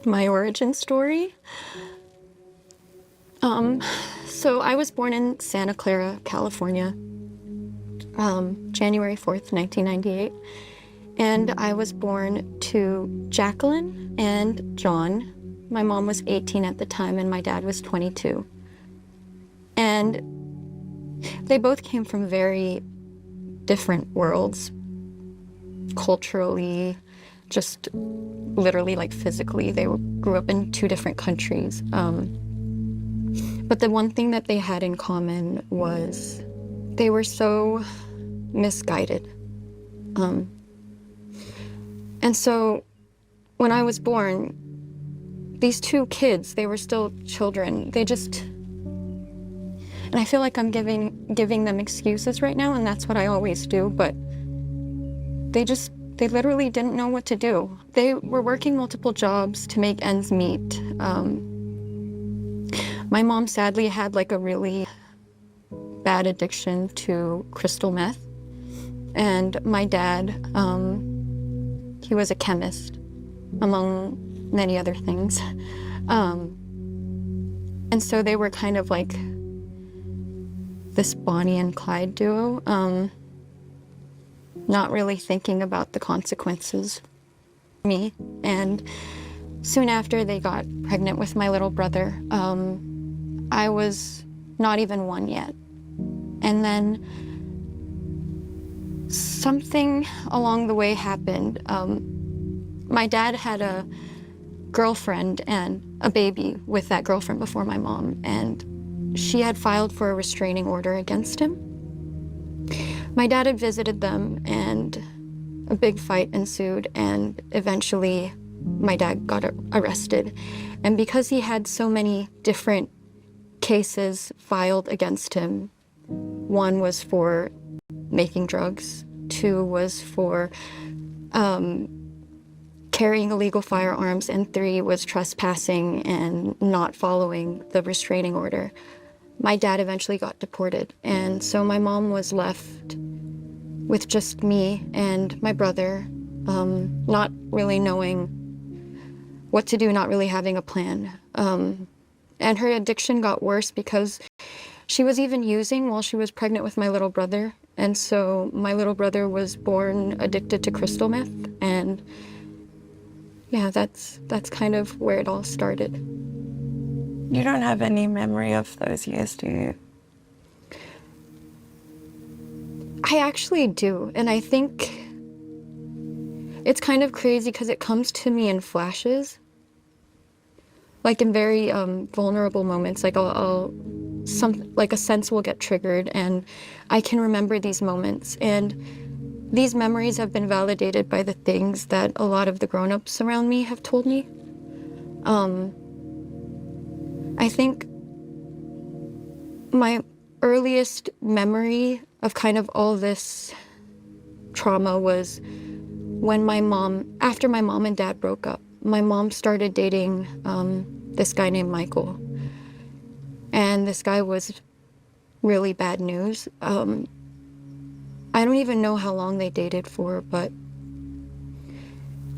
My origin story. So I was born in Santa Clara, California, January 4th, 1998. And I was born to Jacqueline and John. My mom was 18 at the time and my dad was 22. And they both came from very different worlds, culturally, just literally, like physically. They grew up in two different countries. But the one thing that they had in common was they were so misguided. And so when I was born, these two kids, they were still children. They just, and I feel like I'm giving them excuses right now, and that's what I always do, but they literally didn't know what to do. They were working multiple jobs to make ends meet. My mom sadly had like a really bad addiction to crystal meth. And my dad, he was a chemist, among many other things. And so they were kind of like this Bonnie and Clyde duo, not really thinking about the consequences for me. And soon after they got pregnant with my little brother, I was not even one yet. And then something along the way happened. My dad had a girlfriend and a baby with that girlfriend before my mom, and she had filed for a restraining order against him. My dad had visited them, and a big fight ensued, and eventually my dad got arrested. And because he had so many different cases filed against him, one was for making drugs, two was for carrying illegal firearms, and three was trespassing and not following the restraining order. My dad eventually got deported, and so my mom was left with just me and my brother, not really knowing what to do, not really having a plan. And her addiction got worse because she was even using while she was pregnant with my little brother. And so my little brother was born addicted to crystal meth. And yeah, that's kind of where it all started. You don't have any memory of those years, do you? I actually do. And I think it's kind of crazy because it comes to me in flashes. Like in very vulnerable moments, like like a sense will get triggered and I can remember these moments. And these memories have been validated by the things that a lot of the grown-ups around me have told me. I think my earliest memory of kind of all this trauma was when after my mom and dad broke up, my mom started dating this guy named Michael. And this guy was really bad news. I don't even know how long they dated for, but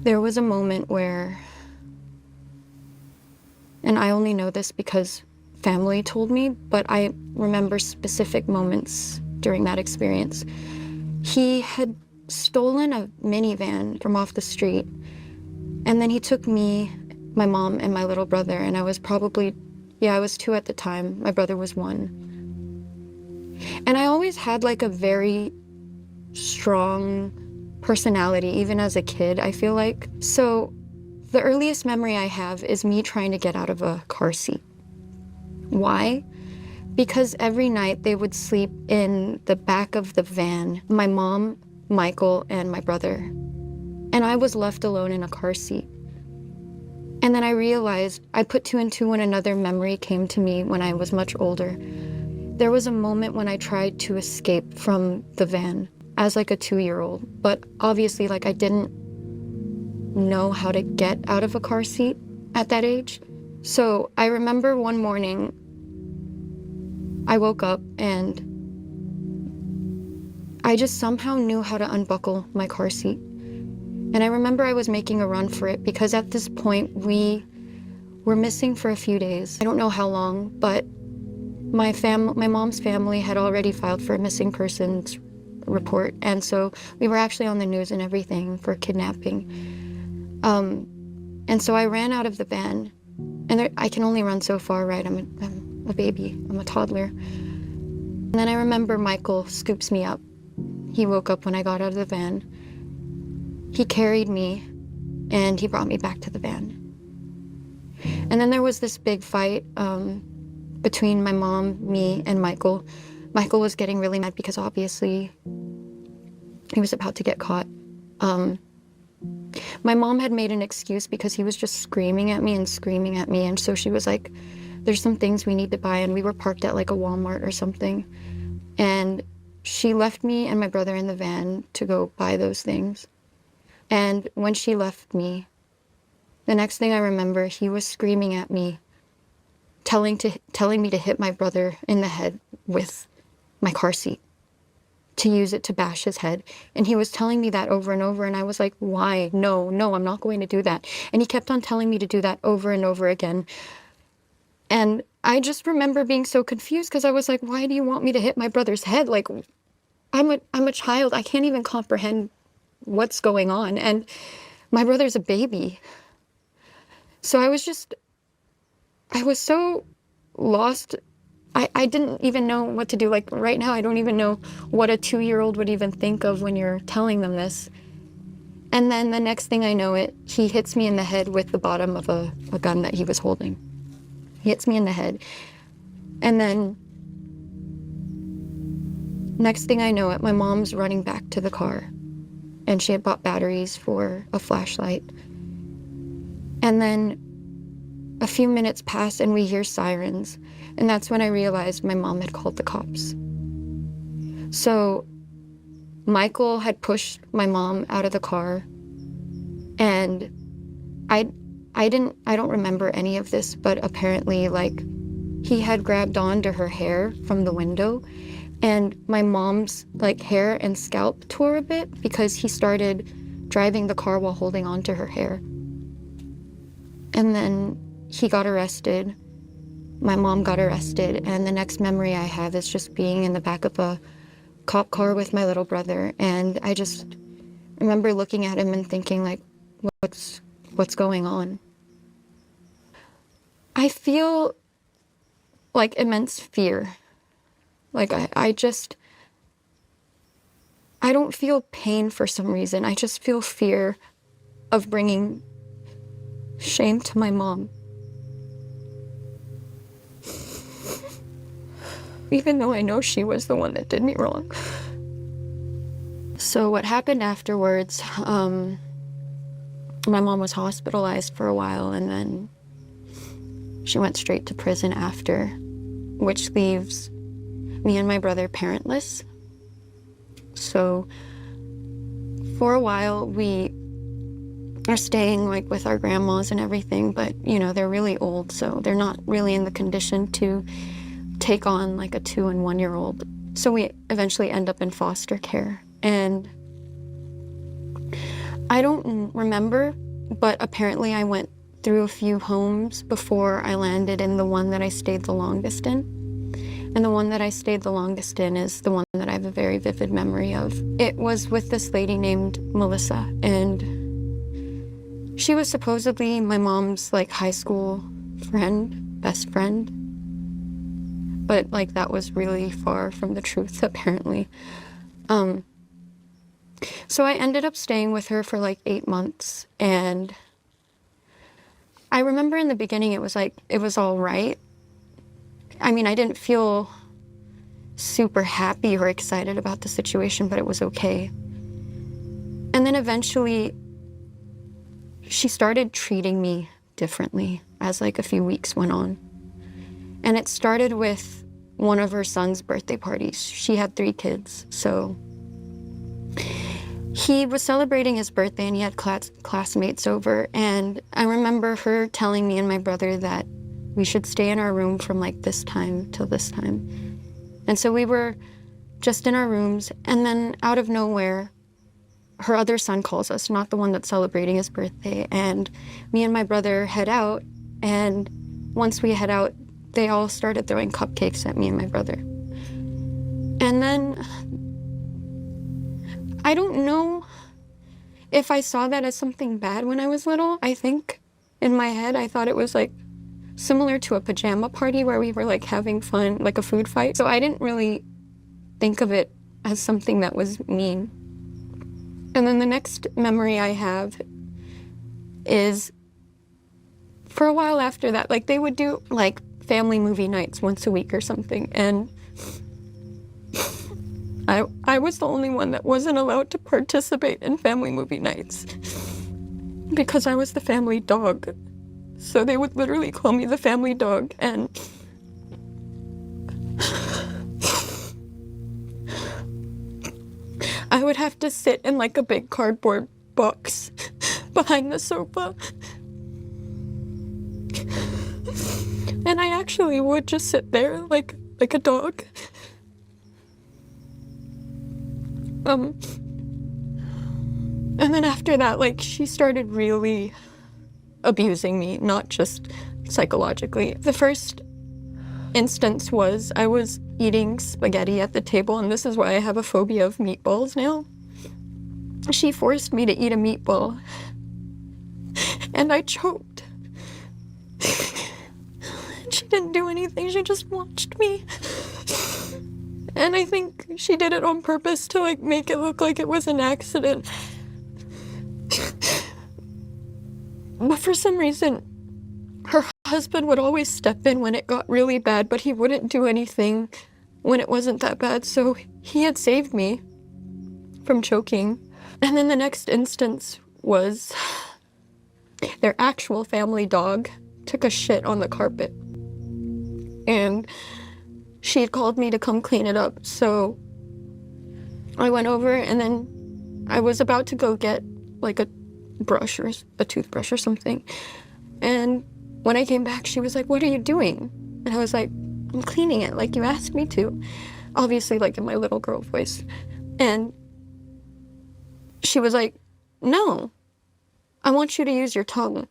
there was a moment where, and I only know this because family told me, but I remember specific moments during that experience. He had stolen a minivan from off the street, and then he took me, my mom, and my little brother, and I was probably, I was 2 at the time. My brother was 1. And I always had like a very strong personality, even as a kid, I feel like. So the earliest memory I have is me trying to get out of a car seat. Why? Because every night they would sleep in the back of the van, my mom, Michael, and my brother. And I was left alone in a car seat. And then I realized, I put 2 and 2 when another memory came to me when I was much older. There was a moment when I tried to escape from the van as like a 2-year-old, but obviously like I didn't know how to get out of a car seat at that age. So I remember one morning I woke up and I just somehow knew how to unbuckle my car seat. And I remember I was making a run for it because at this point we were missing for a few days. I don't know how long, but my mom's family had already filed for a missing persons report, and so we were actually on the news and everything for kidnapping. And so I ran out of the van, and I can only run so far, right? I'm a baby, I'm a toddler. And then I remember Michael scoops me up. He woke up when I got out of the van. He carried me, and he brought me back to the van. And then there was this big fight between my mom, me, and Michael. Michael was getting really mad because obviously he was about to get caught. My mom had made an excuse because he was just screaming at me, and so she was like, there's some things we need to buy, and we were parked at like a Walmart or something. And she left me and my brother in the van to go buy those things. And when she left me, the next thing I remember, he was screaming at me, telling me to hit my brother in the head with my car seat, to use it to bash his head. And he was telling me that over and over, and I was like, why? No, I'm not going to do that. And he kept on telling me to do that over and over again. And I just remember being so confused because I was like, why do you want me to hit my brother's head? Like, I'm a child. I can't even comprehend what's going on. And my brother's a baby. So I was so lost. I didn't even know what to do. Like right now, I don't even know what a 2-year-old would even think of when you're telling them this. And then the next thing I know he hits me in the head with the bottom of a gun that he was holding. He hits me in the head. And then next thing I know my mom's running back to the car, and she had bought batteries for a flashlight. And then a few minutes pass and we hear sirens. And that's when I realized my mom had called the cops. So Michael had pushed my mom out of the car, and I don't remember any of this, but apparently like he had grabbed onto her hair from the window, and my mom's like hair and scalp tore a bit because he started driving the car while holding onto her hair. And then he got arrested. My mom got arrested, and the next memory I have is just being in the back of a cop car with my little brother, and I just remember looking at him and thinking like, what's going on? I feel like immense fear. Like I don't feel pain for some reason. I just feel fear of bringing shame to my mom. Even though I know she was the one that did me wrong. So what happened afterwards, my mom was hospitalized for a while, and then she went straight to prison after, which leaves me and my brother parentless. So for a while, we are staying like with our grandmas and everything, but you know, they're really old, so they're not really in the condition to take on like a 2- and 1-year-old. So we eventually end up in foster care. And I don't remember, but apparently I went through a few homes before I landed in the one that I stayed the longest in. And the one that I stayed the longest in is the one that I have a very vivid memory of. It was with this lady named Melissa, and she was supposedly my mom's like high school friend, best friend. But like that was really far from the truth, apparently. So I ended up staying with her for like 8 months, and I remember in the beginning it was all right. I mean, I didn't feel super happy or excited about the situation, but it was okay. And then eventually she started treating me differently as like a few weeks went on. And it started with one of her son's birthday parties. She had 3 kids, so he was celebrating his birthday and he had classmates over, and I remember her telling me and my brother that we should stay in our room from like this time till this time. And so we were just in our rooms, and then out of nowhere, her other son calls us, not the one that's celebrating his birthday, and me and my brother head out, And once we head out, they all started throwing cupcakes at me and my brother. And then I don't know if I saw that as something bad when I was little. I think in my head, I thought it was like similar to a pajama party where we were like having fun, like a food fight. So I didn't really think of it as something that was mean. And then the next memory I have is for a while after that, like they would do like family movie nights once a week or something. And I was the only one that wasn't allowed to participate in family movie nights because I was the family dog. So they would literally call me the family dog, and I would have to sit in like a big cardboard box behind the sofa. And I actually would just sit there like a dog. And then after that, like, she started really abusing me, not just psychologically. The first instance was I was eating spaghetti at the table, and this is why I have a phobia of meatballs now. She forced me to eat a meatball, and I choked. She didn't do anything, she just watched me. And I think she did it on purpose to like make it look like it was an accident. But for some reason, her husband would always step in when it got really bad, but he wouldn't do anything when it wasn't that bad. So he had saved me from choking. And then the next instance was their actual family dog took a shit on the carpet. And she had called me to come clean it up. So I went over, and then I was about to go get like a brush or a toothbrush or something. And when I came back, she was like, "What are you doing?" And I was like, "I'm cleaning it, like you asked me to." Obviously, like in my little girl voice. And she was like, "No, I want you to use your tongue."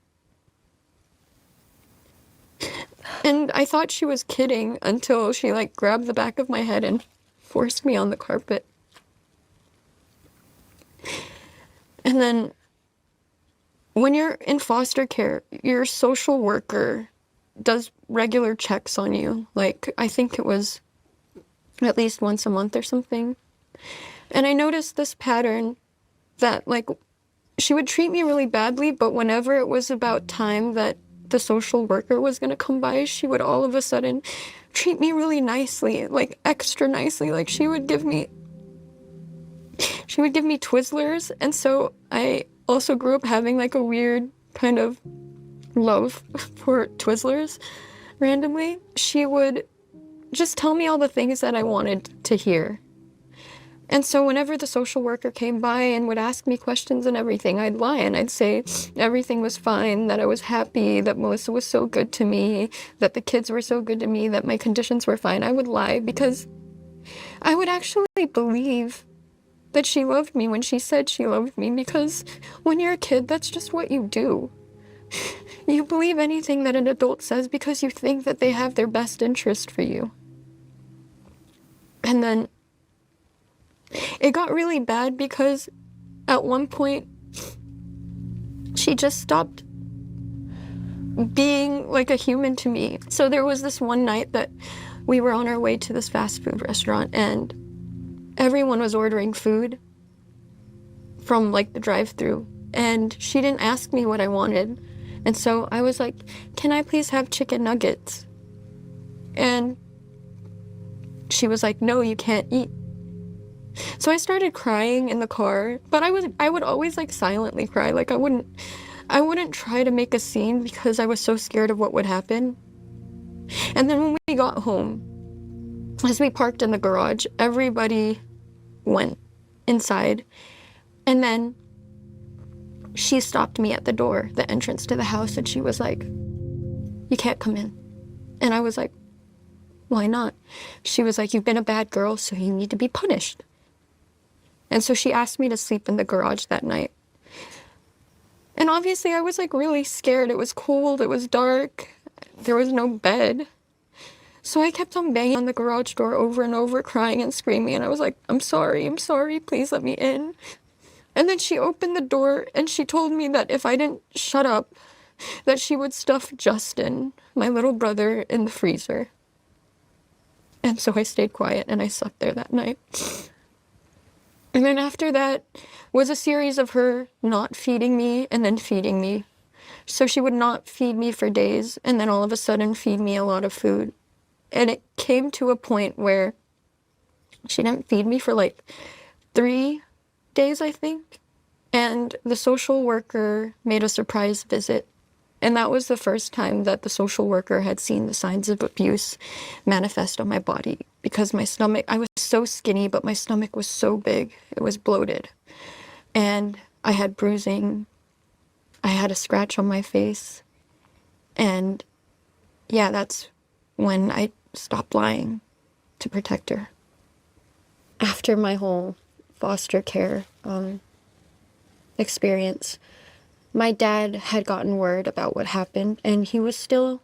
And I thought she was kidding until she like grabbed the back of my head and forced me on the carpet. And then when you're in foster care, your social worker does regular checks on you. Like, I think it was at least once a month or something. And I noticed this pattern that, like, she would treat me really badly, but whenever it was about time that the social worker was going to come by, she would all of a sudden treat me really nicely, like extra nicely. Like, she would give me Twizzlers. And so I also grew up having like a weird kind of love for Twizzlers randomly. She would just tell me all the things that I wanted to hear. And so whenever the social worker came by and would ask me questions and everything, I'd lie and I'd say everything was fine, that I was happy, that Melissa was so good to me, that the kids were so good to me, that my conditions were fine. I would lie because I would actually believe that she loved me when she said she loved me, because when you're a kid, that's just what you do. You believe anything that an adult says because you think that they have their best interest for you. And then it got really bad because at one point she just stopped being like a human to me. So there was this one night that we were on our way to this fast food restaurant, and everyone was ordering food from like the drive-thru, and she didn't ask me what I wanted. And so I was like, "Can I please have chicken nuggets?" And she was like, "No, you can't eat." So I started crying in the car, but I would always like silently cry. Like I wouldn't try to make a scene because I was so scared of what would happen. And then when we got home, as we parked in the garage, everybody went inside. And then she stopped me at the door, the entrance to the house, and she was like, "You can't come in." And I was like, "Why not?" She was like, "You've been a bad girl, so you need to be punished." And so she asked me to sleep in the garage that night. And obviously I was like really scared. It was cold, it was dark, there was no bed. So I kept on banging on the garage door over and over, crying and screaming. And I was like, I'm sorry, please let me in. And then she opened the door and she told me that if I didn't shut up, that she would stuff Justin, my little brother, in the freezer. And so I stayed quiet and I slept there that night. And then after that was a series of her not feeding me and then feeding me. So she would not feed me for days and then all of a sudden feed me a lot of food. And it came to a point where she didn't feed me for like 3 days, I think. And the social worker made a surprise visit. And that was the first time that the social worker had seen the signs of abuse manifest on my body, because my stomach, I was so skinny, but my stomach was so big. It was bloated. And I had bruising. I had a scratch on my face. And yeah, that's when I stopped lying to protect her. After my whole foster care experience, my dad had gotten word about what happened, and he was still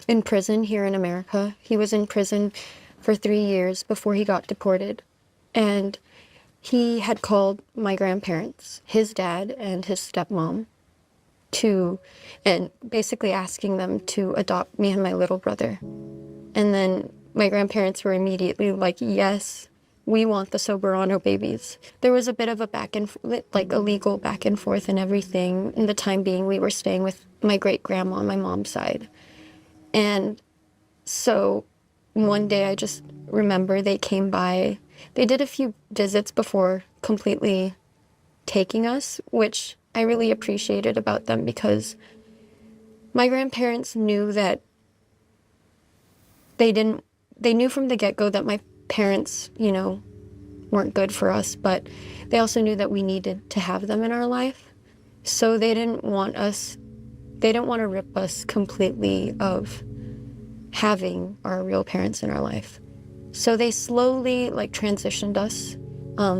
in prison here in America. He was in prison for 3 years before he got deported. And he had called my grandparents, his dad and his stepmom, and basically asking them to adopt me and my little brother. And then my grandparents were immediately like, yes, we want the Soberano babies. There was a bit of a a legal back and forth and everything. In the time being, we were staying with my great grandma on my mom's side. And so one day I just remember they came by. They did a few visits before completely taking us, which I really appreciated about them, because my grandparents knew that they knew from the get-go that my parents, weren't good for us, but they also knew that we needed to have them in our life. So they didn't want to rip us completely of having our real parents in our life. So they slowly transitioned us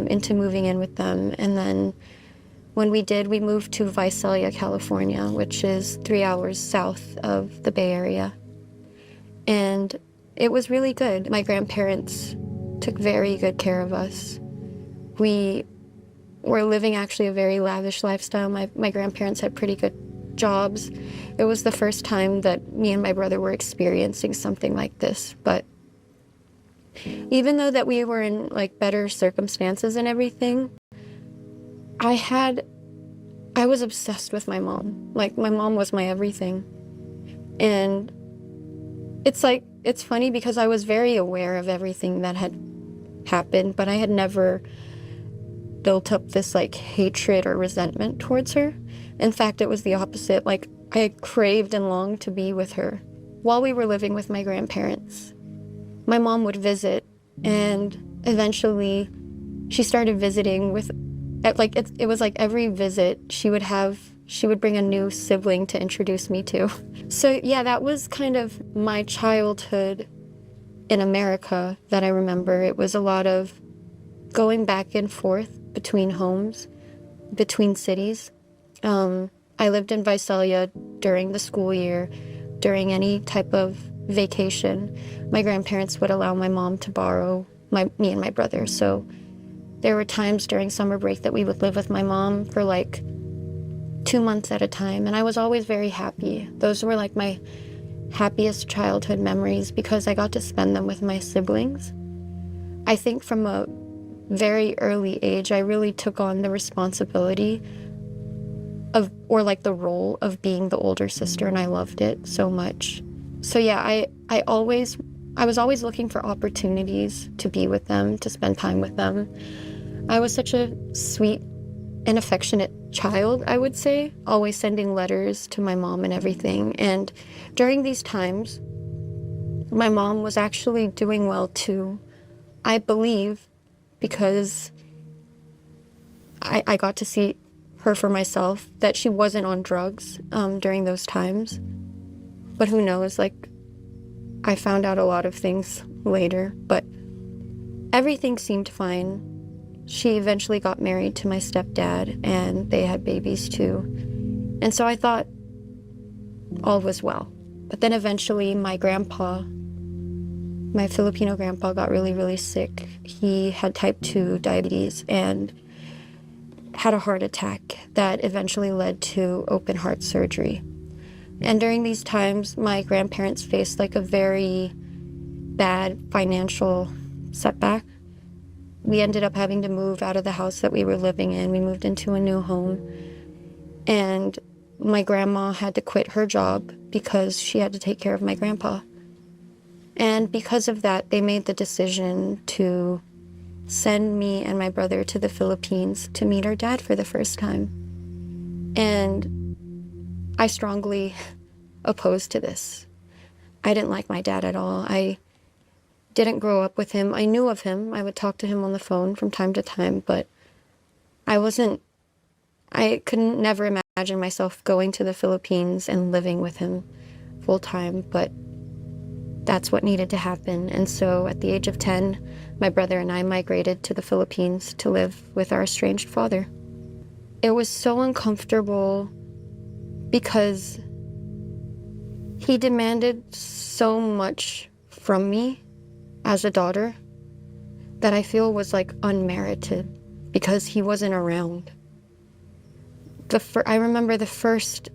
into moving in with them. And then when we did, we moved to Visalia, California, which is 3 hours south of the Bay Area. And it was really good. My grandparents took very good care of us. We were living actually a very lavish lifestyle. My grandparents had pretty good jobs. It was the first time that me and my brother were experiencing something like this. But even though that we were in better circumstances and everything, I was obsessed with my mom. My mom was my everything. And it's funny because I was very aware of everything that had happened, but I had never built up this hatred or resentment towards her. In fact, it was the opposite. I craved and longed to be with her. While we were living with my grandparents, my mom would visit, and eventually she started visiting with, it was every visit she would bring a new sibling to introduce me to. So yeah, that was kind of my childhood in America that I remember. It was a lot of going back and forth between homes, between cities. I lived in Visalia during the school year. During any type of vacation, my grandparents would allow my mom to borrow me and my brother. So there were times during summer break that we would live with my mom for 2 months at a time, and I was always very happy. Those were my happiest childhood memories because I got to spend them with my siblings. I think from a very early age, I really took on the responsibility the role of being the older sister, and I loved it so much. So yeah, I was always looking for opportunities to be with them, to spend time with them. I was such a sweet and affectionate child, I would say, always sending letters to my mom and everything. And during these times, my mom was actually doing well too, I believe, because I got to see her for myself, that she wasn't on drugs during those times. But who knows, I found out a lot of things later, but everything seemed fine. She eventually got married to my stepdad, and they had babies too. And so I thought all was well. But then eventually my grandpa, my Filipino grandpa, got really, really sick. He had type 2 diabetes and had a heart attack that eventually led to open heart surgery. And during these times, my grandparents faced like a very bad financial setback. We ended up having to move out of the house that we were living in. We moved into a new home. And my grandma had to quit her job because she had to take care of my grandpa. And because of that, they made the decision to send me and my brother to the Philippines to meet our dad for the first time. And I strongly opposed to this. I didn't like my dad at all. I didn't grow up with him. I knew of him. I would talk to him on the phone from time to time, but I couldn't never imagine myself going to the Philippines and living with him full time, but that's what needed to happen. And so at the age of 10, my brother and I migrated to the Philippines to live with our estranged father. It was so uncomfortable because he demanded so much from me as a daughter that I feel was like unmerited because he wasn't around. I remember the first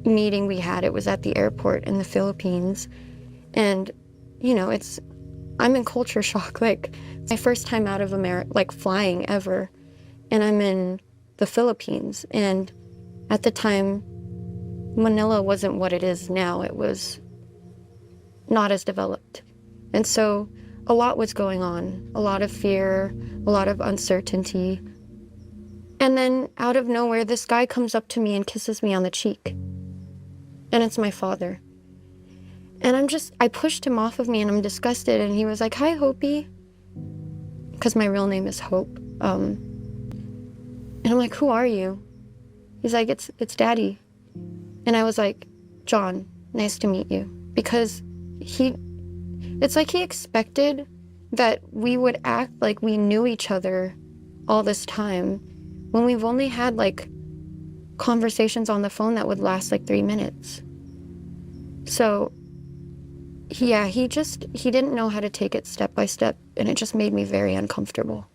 meeting we had, it was at the airport in the Philippines. And, you know, I'm in culture shock. Like, it's my first time out of America, like flying ever. And I'm in the Philippines. And at the time, Manila wasn't what it is now. It was not as developed. And so a lot was going on, a lot of fear, a lot of uncertainty. And then out of nowhere, this guy comes up to me and kisses me on the cheek. And it's my father. And I pushed him off of me and I'm disgusted. And he was like, "Hi, Hopi," because my real name is Hope. And I'm like, "Who are you?" He's like, it's Daddy. And I was like, "John, nice to meet you." Because it's like he expected that we would act like we knew each other all this time when we've only had like conversations on the phone that would last like 3 minutes. So yeah, he didn't know how to take it step by step, and it just made me very uncomfortable.